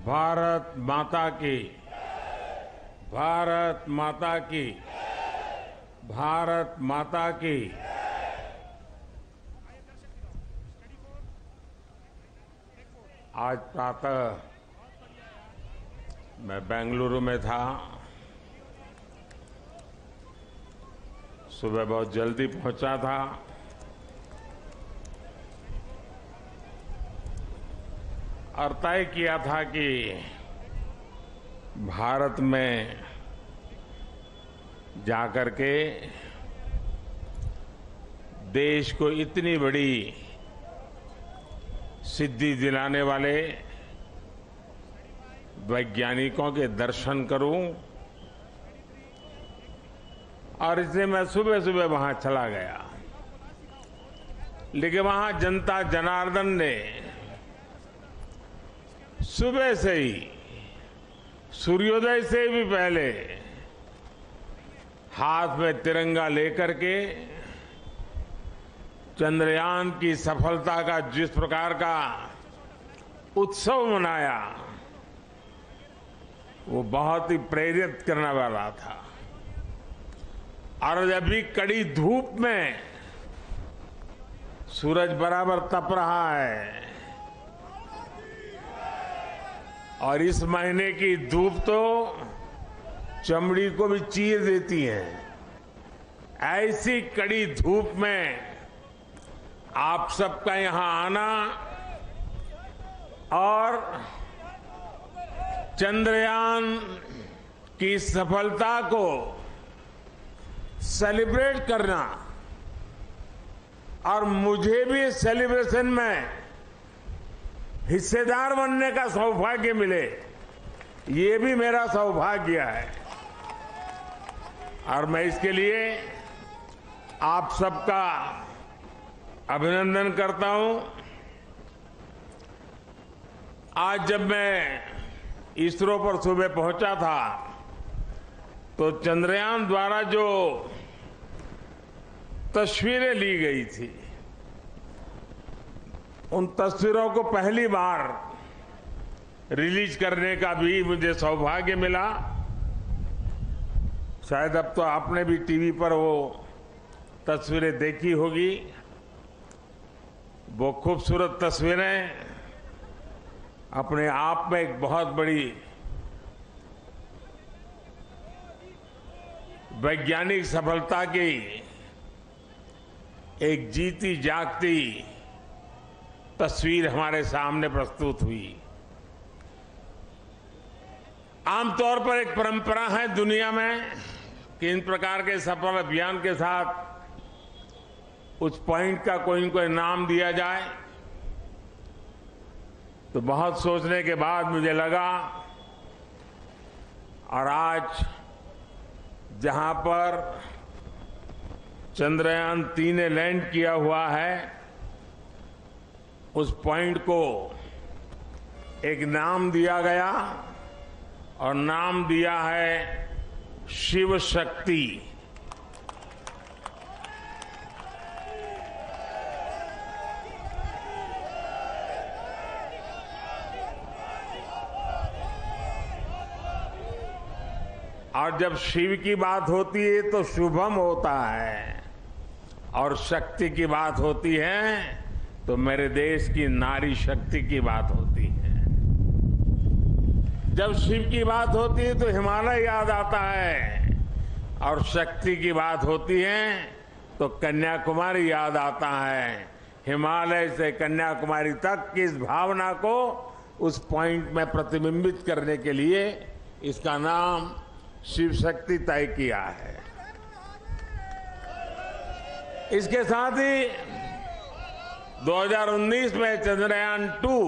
भारत माता की, भारत माता की, भारत माता की। आज प्रातः मैं बेंगलुरु में था। सुबह बहुत जल्दी पहुंचा था। और तय किया था कि भारत में जाकर के देश को इतनी बड़ी सिद्धि दिलाने वाले वैज्ञानिकों के दर्शन करूं। और इसलिए मैं सुबह सुबह वहां चला गया। लेकिन वहां जनता जनार्दन ने सुबह से ही, सूर्योदय से भी पहले हाथ में तिरंगा लेकर के चंद्रयान की सफलता का जिस प्रकार का उत्सव मनाया, वो बहुत ही प्रेरित करने वाला था। और अभी कड़ी धूप में सूरज बराबर तप रहा है और इस महीने की धूप तो चमड़ी को भी चीर देती है। ऐसी कड़ी धूप में आप सबका यहां आना और चंद्रयान की सफलता को सेलिब्रेट करना और मुझे भी इस सेलिब्रेशन में हिस्सेदार बनने का सौभाग्य मिले, ये भी मेरा सौभाग्य है। और मैं इसके लिए आप सबका अभिनंदन करता हूं। आज जब मैं इसरो पर सुबह पहुंचा था तो चंद्रयान द्वारा जो तस्वीरें ली गई थी, उन तस्वीरों को पहली बार रिलीज करने का भी मुझे सौभाग्य मिला। शायद अब तो आपने भी टीवी पर वो तस्वीरें देखी होगी। वो खूबसूरत तस्वीरें अपने आप में एक बहुत बड़ी वैज्ञानिक सफलता की एक जीती जागती तस्वीर हमारे सामने प्रस्तुत हुई। आमतौर पर एक परंपरा है दुनिया में कि इन प्रकार के सफल अभियान के साथ उस पॉइंट का कोई न कोई नाम दिया जाए। तो बहुत सोचने के बाद मुझे लगा, और आज जहां पर चंद्रयान 3 ने लैंड किया हुआ है, उस पॉइंट को एक नाम दिया गया और नाम दिया है शिव शक्ति। और जब शिव की बात होती है तो शुभम होता है, और शक्ति की बात होती है तो मेरे देश की नारी शक्ति की बात होती है। जब शिव की बात होती है तो हिमालय याद आता है, और शक्ति की बात होती है तो कन्याकुमारी याद आता है। हिमालय से कन्याकुमारी तक की इस भावना को उस पॉइंट में प्रतिबिंबित करने के लिए इसका नाम शिव शक्ति तय किया है। इसके साथ ही 2019 में चंद्रयान 2,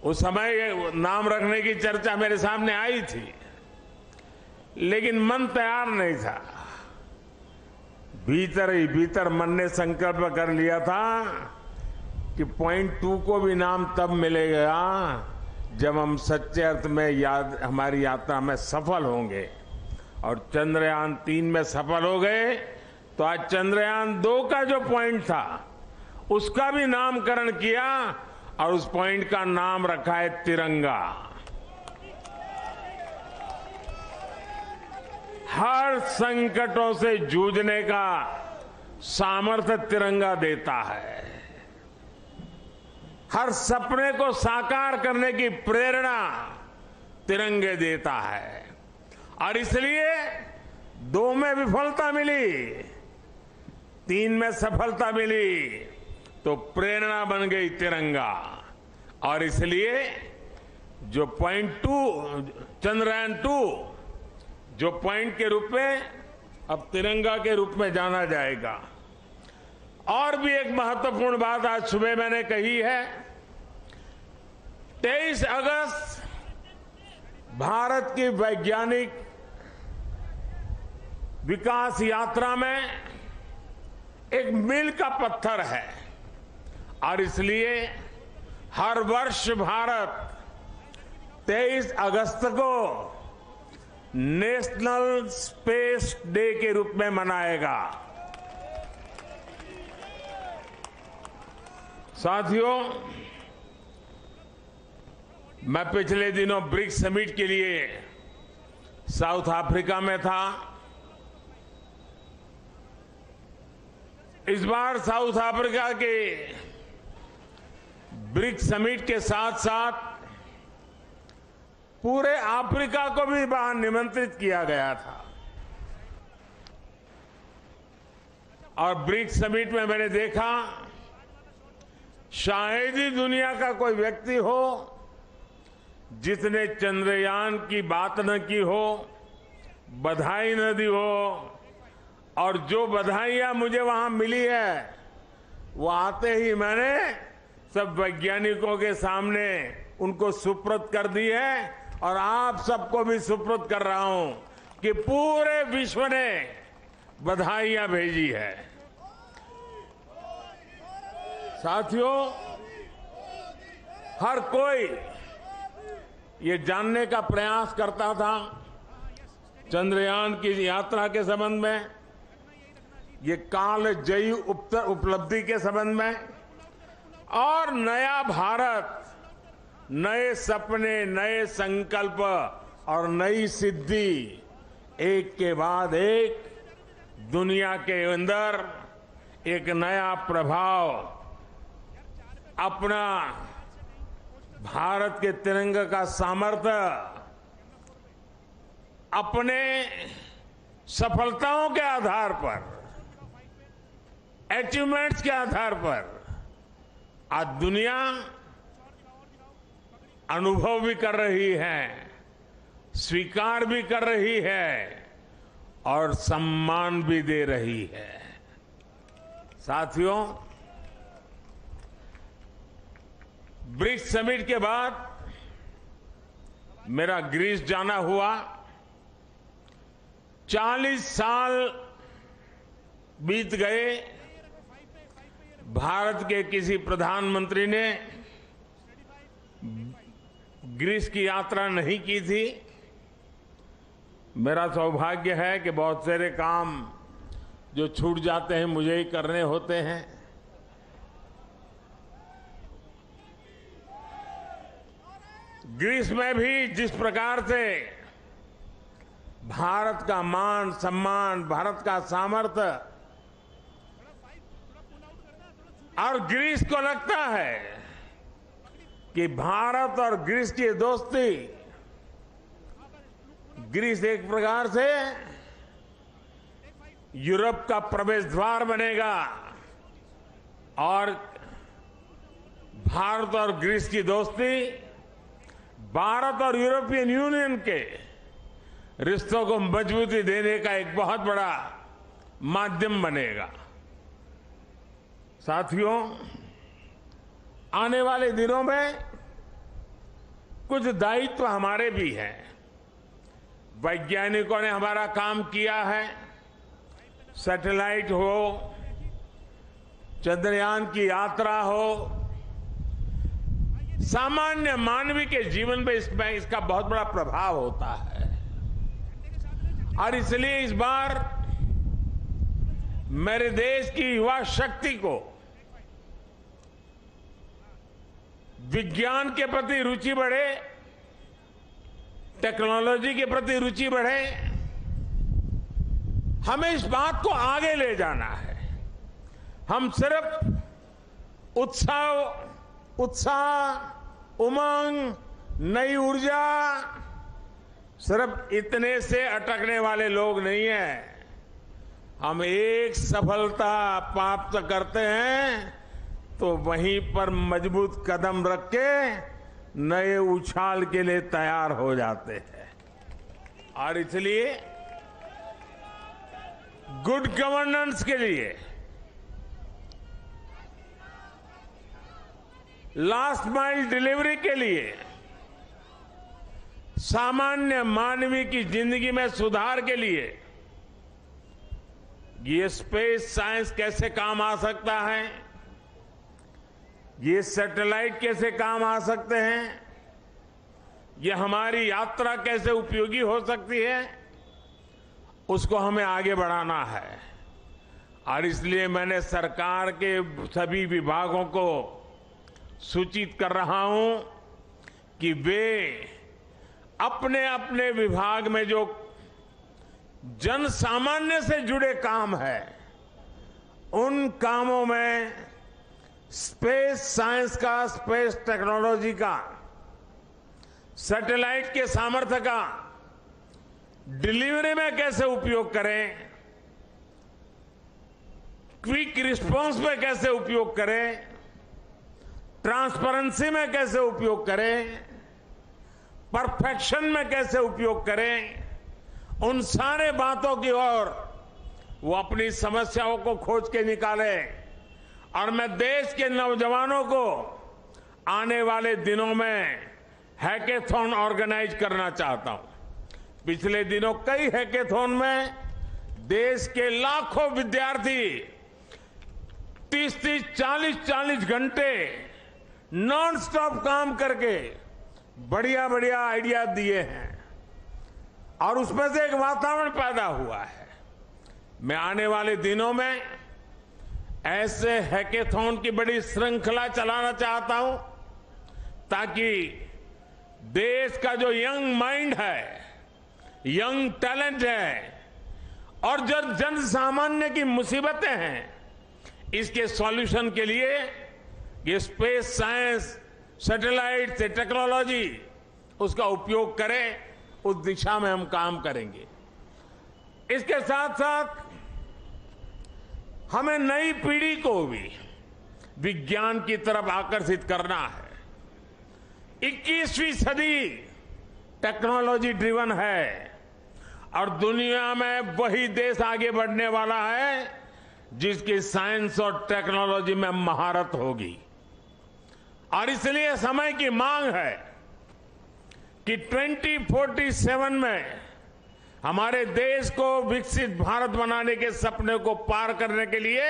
उस समय नाम रखने की चर्चा मेरे सामने आई थी, लेकिन मन तैयार नहीं था। भीतर ही भीतर मन ने संकल्प कर लिया था कि पॉइंट 2 को भी नाम तब मिलेगा जब हम सच्चे अर्थ में हमारी यात्रा में सफल होंगे। और चंद्रयान 3 में सफल हो गए तो आज चंद्रयान 2 का जो पॉइंट था उसका भी नामकरण किया और उस पॉइंट का नाम रखा है तिरंगा। हर संकटों से जूझने का सामर्थ्य तिरंगा देता है। हर सपने को साकार करने की प्रेरणा तिरंगे देता है। और इसलिए 2 में विफलता मिली, 3 में सफलता मिली, तो प्रेरणा बन गई तिरंगा। और इसलिए जो पॉइंट 2 चंद्रयान 2 जो पॉइंट के रूप में अब तिरंगा के रूप में जाना जाएगा। और भी एक महत्वपूर्ण बात आज सुबह मैंने कही है। 23 अगस्त भारत की वैज्ञानिक विकास यात्रा में एक मील का पत्थर है और इसलिए हर वर्ष भारत 23 अगस्त को नेशनल स्पेस डे के रूप में मनाएगा। साथियों, मैं पिछले दिनों ब्रिक्स समिट के लिए साउथ अफ्रीका में था। इस बार साउथ अफ्रीका के ब्रिक्स समिट के साथ साथ पूरे अफ्रीका को भी वहां निमंत्रित किया गया था। और ब्रिक्स समिट में मैंने देखा शायद ही दुनिया का कोई व्यक्ति हो जिसने चंद्रयान की बात न की हो, बधाई न दी हो। और जो बधाइयां मुझे वहां मिली है वो आते ही मैंने सब वैज्ञानिकों के सामने उनको सुपुर्द कर दी है और आप सबको भी सुपुर्द कर रहा हूं कि पूरे विश्व ने बधाइयां भेजी है। साथियों, हर कोई ये जानने का प्रयास करता था चंद्रयान की यात्रा के संबंध में, ये कालजयी उपलब्धि के संबंध में और नया भारत, नए सपने, नए संकल्प और नई सिद्धि एक के बाद एक दुनिया के अंदर एक नया प्रभाव अपना भारत के तिरंगे का सामर्थ्य अपने सफलताओं के आधार पर, अचीवमेंट्स के आधार पर आज दुनिया अनुभव भी कर रही है, स्वीकार भी कर रही है और सम्मान भी दे रही है। साथियों, ब्रिक्स समिट के बाद मेरा ग्रीस जाना हुआ। 40 साल बीत गए, भारत के किसी प्रधानमंत्री ने ग्रीस की यात्रा नहीं की थी। मेरा सौभाग्य है कि बहुत सारे काम जो छूट जाते हैं मुझे ही करने होते हैं। ग्रीस में भी जिस प्रकार से भारत का मान सम्मान, भारत का सामर्थ्य, और ग्रीस को लगता है कि भारत और ग्रीस की दोस्ती, ग्रीस एक प्रकार से यूरोप का प्रवेश द्वार बनेगा और भारत और ग्रीस की दोस्ती भारत और यूरोपियन यूनियन के रिश्तों को मजबूती देने का एक बहुत बड़ा माध्यम बनेगा। साथियों, आने वाले दिनों में कुछ दायित्व हमारे भी हैं। वैज्ञानिकों ने हमारा काम किया है, सैटेलाइट हो, चंद्रयान की यात्रा हो, सामान्य मानवीय के जीवन पे इसका बहुत बड़ा प्रभाव होता है। और इसलिए इस बार मेरे देश की युवा शक्ति को विज्ञान के प्रति रुचि बढ़े, टेक्नोलॉजी के प्रति रुचि बढ़े। हमें इस बात को आगे ले जाना है। हम सिर्फ उत्साह, उमंग, नई ऊर्जा, सिर्फ इतने से अटकने वाले लोग नहीं हैं। हम एक सफलता प्राप्त करते हैं तो वहीं पर मजबूत कदम रख के नए उछाल के लिए तैयार हो जाते हैं। और इसलिए गुड गवर्नेंस के लिए, लास्ट माइल डिलीवरी के लिए, सामान्य मानवीय की जिंदगी में सुधार के लिए ये स्पेस साइंस कैसे काम आ सकता है, ये सैटेलाइट कैसे काम आ सकते हैं, ये हमारी यात्रा कैसे उपयोगी हो सकती है, उसको हमें आगे बढ़ाना है। और इसलिए मैंने सरकार के सभी विभागों को सूचित कर रहा हूं कि वे अपने अपने विभाग में जो जन सामान्य से जुड़े काम है, उन कामों में स्पेस साइंस का, स्पेस टेक्नोलॉजी का, सैटेलाइट के सामर्थ्य का डिलीवरी में कैसे उपयोग करें, क्विक रिस्पांस में कैसे उपयोग करें, ट्रांसपेरेंसी में कैसे उपयोग करें, परफेक्शन में कैसे उपयोग करें, उन सारे बातों की ओर वो अपनी समस्याओं को खोज के निकाले। और मैं देश के नौजवानों को आने वाले दिनों में हैकेथॉन ऑर्गेनाइज करना चाहता हूं। पिछले दिनों कई हैकेथॉन में देश के लाखों विद्यार्थी 30-30, 40-40 घंटे नॉन स्टॉप काम करके बढ़िया बढ़िया आइडिया दिए हैं और उसमें से एक वातावरण पैदा हुआ है। मैं आने वाले दिनों में ऐसे हैकेथॉन की बड़ी श्रृंखला चलाना चाहता हूं ताकि देश का जो यंग माइंड है, यंग टैलेंट है और जो जन सामान्य की मुसीबतें हैं, इसके सॉल्यूशन के लिए ये स्पेस साइंस, सैटेलाइट से टेक्नोलॉजी, उसका उपयोग करें। उस दिशा में हम काम करेंगे। इसके साथ साथ हमें नई पीढ़ी को भी विज्ञान की तरफ आकर्षित करना है। 21वीं सदी टेक्नोलॉजी ड्रिवन है और दुनिया में वही देश आगे बढ़ने वाला है जिसकी साइंस और टेक्नोलॉजी में महारत होगी। और इसलिए समय की मांग है कि 2047 में हमारे देश को विकसित भारत बनाने के सपने को पार करने के लिए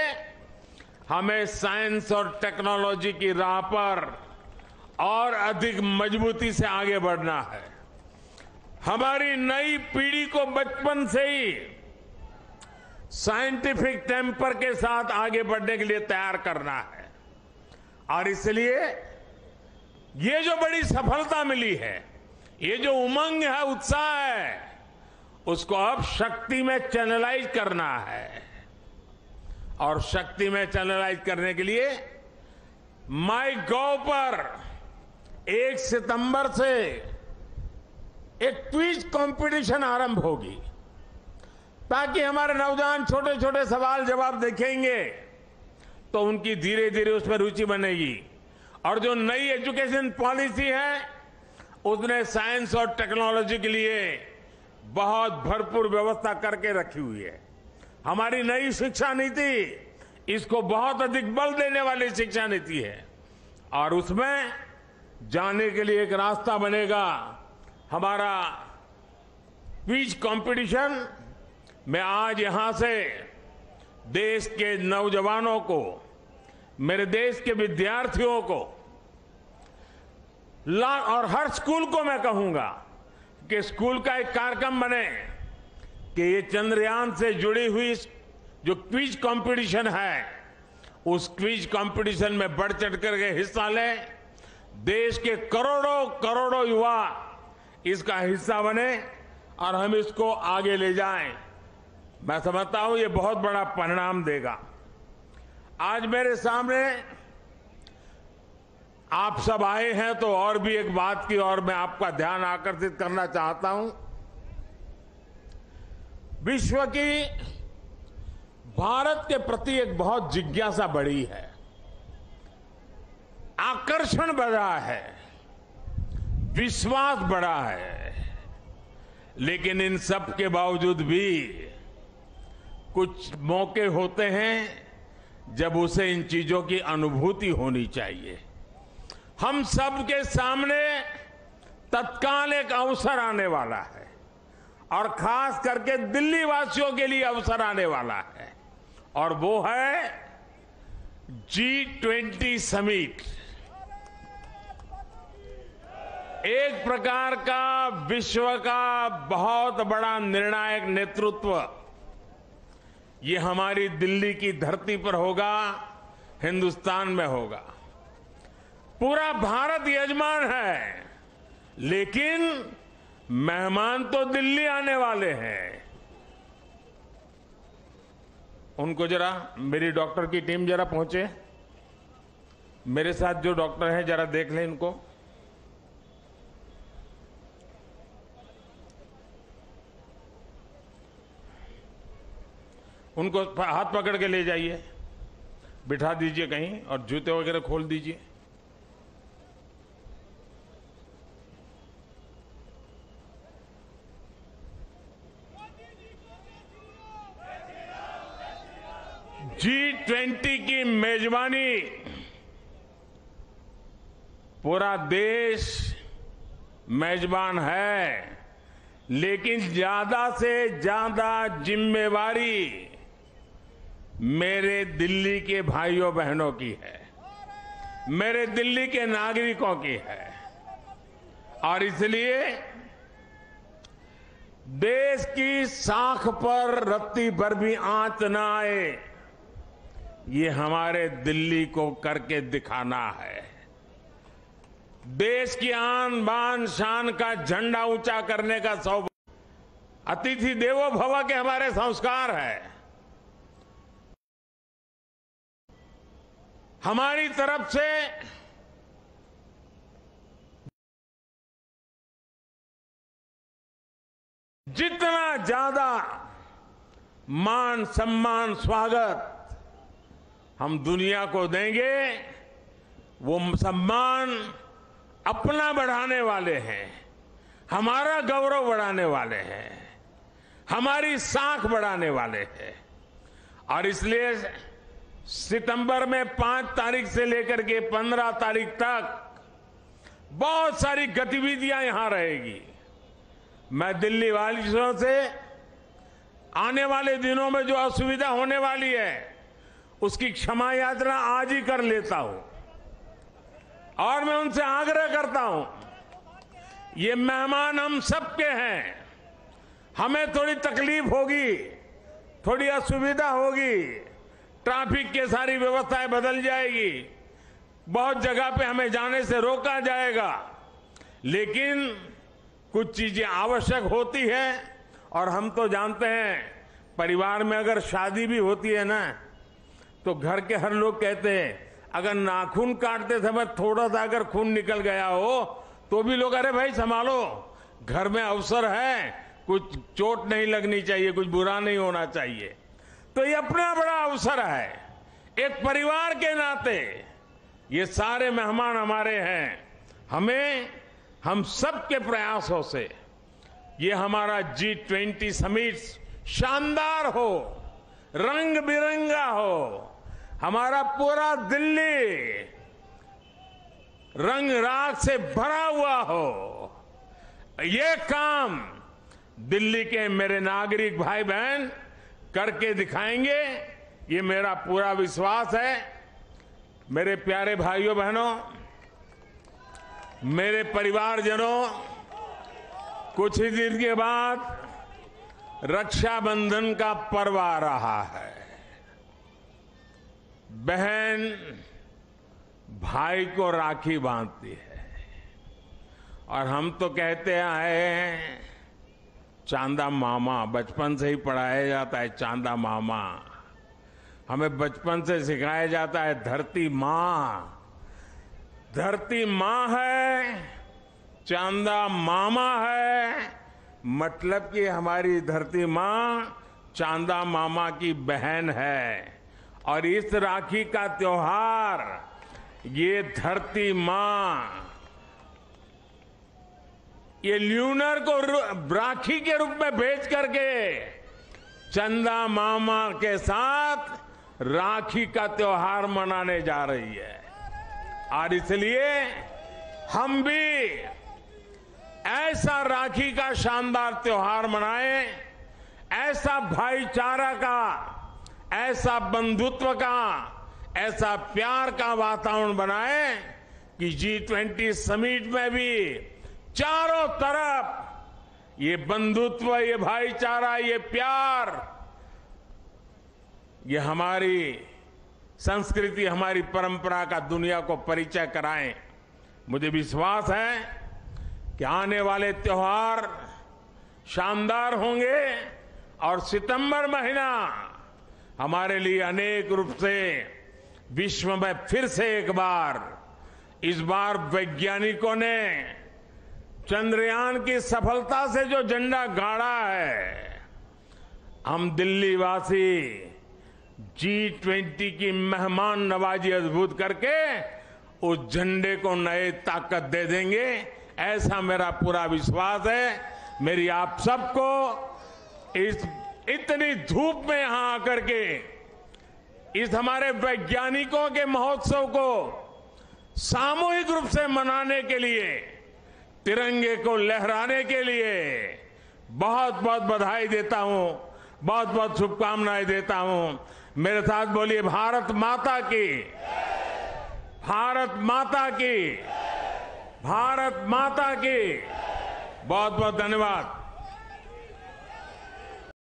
हमें साइंस और टेक्नोलॉजी की राह पर और अधिक मजबूती से आगे बढ़ना है। हमारी नई पीढ़ी को बचपन से ही साइंटिफिक टेम्पर के साथ आगे बढ़ने के लिए तैयार करना है। और इसलिए ये जो बड़ी सफलता मिली है, ये जो उमंग है, उत्साह है, उसको अब शक्ति में चैनलाइज करना है। और शक्ति में चैनलाइज करने के लिए माईगॉव पर 1 सितंबर से एक क्विज कंपटीशन आरंभ होगी ताकि हमारे नौजवान छोटे छोटे सवाल जवाब देखेंगे तो उनकी धीरे धीरे उसमें रुचि बनेगी। और जो नई एजुकेशन पॉलिसी है उसने साइंस और टेक्नोलॉजी के लिए बहुत भरपूर व्यवस्था करके रखी हुई है। हमारी नई शिक्षा नीति इसको बहुत अधिक बल देने वाली शिक्षा नीति है और उसमें जाने के लिए एक रास्ता बनेगा हमारा क्विज कंपटीशन। मैं आज यहां से देश के नौजवानों को, मेरे देश के विद्यार्थियों को और हर स्कूल को मैं कहूंगा कि स्कूल का एक कार्यक्रम बने कि ये चंद्रयान से जुड़ी हुई जो क्विज कंपटीशन है उस क्विज कंपटीशन में बढ़ चढ़ करके हिस्सा लें देश के करोड़ों करोड़ों युवा इसका हिस्सा बने और हम इसको आगे ले जाएं। मैं समझता हूं ये बहुत बड़ा परिणाम देगा। आज मेरे सामने आप सब आए हैं तो और भी एक बात की और मैं आपका ध्यान आकर्षित करना चाहता हूं। विश्व की भारत के प्रति एक बहुत जिज्ञासा बढ़ी है, आकर्षण बढ़ा है, विश्वास बढ़ा है। लेकिन इन सब के बावजूद भी कुछ मौके होते हैं जब उसे इन चीजों की अनुभूति होनी चाहिए। हम सब के सामने तत्काल एक अवसर आने वाला है और खास करके दिल्ली वासियों के लिए अवसर आने वाला है, और वो है G20 समिट। एक प्रकार का विश्व का बहुत बड़ा निर्णायक नेतृत्व ये हमारी दिल्ली की धरती पर होगा, हिंदुस्तान में होगा। पूरा भारत यजमान है, लेकिन मेहमान तो दिल्ली आने वाले हैं। उनको जरा मेरी डॉक्टर की टीम जरा पहुंचे, मेरे साथ जो डॉक्टर हैं जरा देख लें इनको। उनको हाथ पकड़ के ले जाइए, बिठा दीजिए कहीं और जूते वगैरह खोल दीजिए। G20 की मेजबानी पूरा देश मेजबान है, लेकिन ज्यादा से ज्यादा जिम्मेवारी मेरे दिल्ली के भाइयों बहनों की है, मेरे दिल्ली के नागरिकों की है। और इसलिए देश की साख पर रत्ती भर भी आंच न आए, ये हमारे दिल्ली को करके दिखाना है। देश की आन बान शान का झंडा ऊंचा करने का सौभाग्य, अतिथि देवो भव के हमारे संस्कार है। हमारी तरफ से जितना ज्यादा मान सम्मान स्वागत हम दुनिया को देंगे, वो सम्मान अपना बढ़ाने वाले हैं, हमारा गौरव बढ़ाने वाले हैं, हमारी साख बढ़ाने वाले हैं। और इसलिए सितंबर में 5 तारीख से लेकर के 15 तारीख तक बहुत सारी गतिविधियां यहां रहेगी। मैं दिल्ली वासियों से आने वाले दिनों में जो असुविधा होने वाली है उसकी क्षमा याचना आज ही कर लेता हूं, और मैं उनसे आग्रह करता हूं, ये मेहमान हम सबके हैं। हमें थोड़ी तकलीफ होगी, थोड़ी असुविधा होगी, ट्रैफिक की सारी व्यवस्थाएं बदल जाएगी, बहुत जगह पे हमें जाने से रोका जाएगा, लेकिन कुछ चीजें आवश्यक होती है। और हम तो जानते हैं, परिवार में अगर शादी भी होती है ना, तो घर के हर लोग कहते हैं अगर नाखून काटते समय थोड़ा सा अगर खून निकल गया हो तो भी लोग, अरे भाई संभालो, घर में अवसर है, कुछ चोट नहीं लगनी चाहिए, कुछ बुरा नहीं होना चाहिए। तो ये अपना बड़ा अवसर है। एक परिवार के नाते ये सारे मेहमान हमारे हैं। हम सब के प्रयासों से ये हमारा G20 समिट शानदार हो, रंग बिरंगा हो, हमारा पूरा दिल्ली रंग राग से भरा हुआ हो। ये काम दिल्ली के मेरे नागरिक भाई बहन करके दिखाएंगे, ये मेरा पूरा विश्वास है। मेरे प्यारे भाइयों बहनों, मेरे परिवारजनों, कुछ ही दिन के बाद रक्षाबंधन का पर्व आ रहा है। बहन भाई को राखी बांधती है, और हम तो कहते आए हैं चांदा मामा, बचपन से ही पढ़ाया जाता है चांदा मामा। हमें बचपन से सिखाया जाता है धरती माँ। धरती माँ है, चांदा मामा है, मतलब कि हमारी धरती माँ चांदा मामा की बहन है। और इस राखी का त्योहार ये धरती माँ ये ल्यूनर को राखी के रूप में भेज करके चंदा मामा के साथ राखी का त्योहार मनाने जा रही है। और इसलिए हम भी ऐसा राखी का शानदार त्योहार मनाएं, ऐसा भाईचारा का, ऐसा बंधुत्व का, ऐसा प्यार का वातावरण बनाएं कि G20 समिट में भी चारों तरफ ये बंधुत्व, ये भाईचारा, ये प्यार, ये हमारी संस्कृति, हमारी परंपरा का दुनिया को परिचय कराएं। मुझे विश्वास है कि आने वाले त्योहार शानदार होंगे और सितंबर महीना हमारे लिए अनेक रूप से विश्व में फिर से एक बार, इस बार वैज्ञानिकों ने चंद्रयान की सफलता से जो झंडा गाड़ा है, हम दिल्ली वासी G20 की मेहमान नवाजी अद्भुत करके उस झंडे को नए ताकत दे देंगे, ऐसा मेरा पूरा विश्वास है। मेरी आप सबको इस इतनी धूप में यहां आकर के इस हमारे वैज्ञानिकों के महोत्सव को सामूहिक रूप से मनाने के लिए, तिरंगे को लहराने के लिए बहुत बहुत बधाई देता हूं, बहुत बहुत शुभकामनाएं देता हूं। मेरे साथ बोलिए भारत माता की, भारत माता की, भारत माता की। बहुत बहुत धन्यवाद।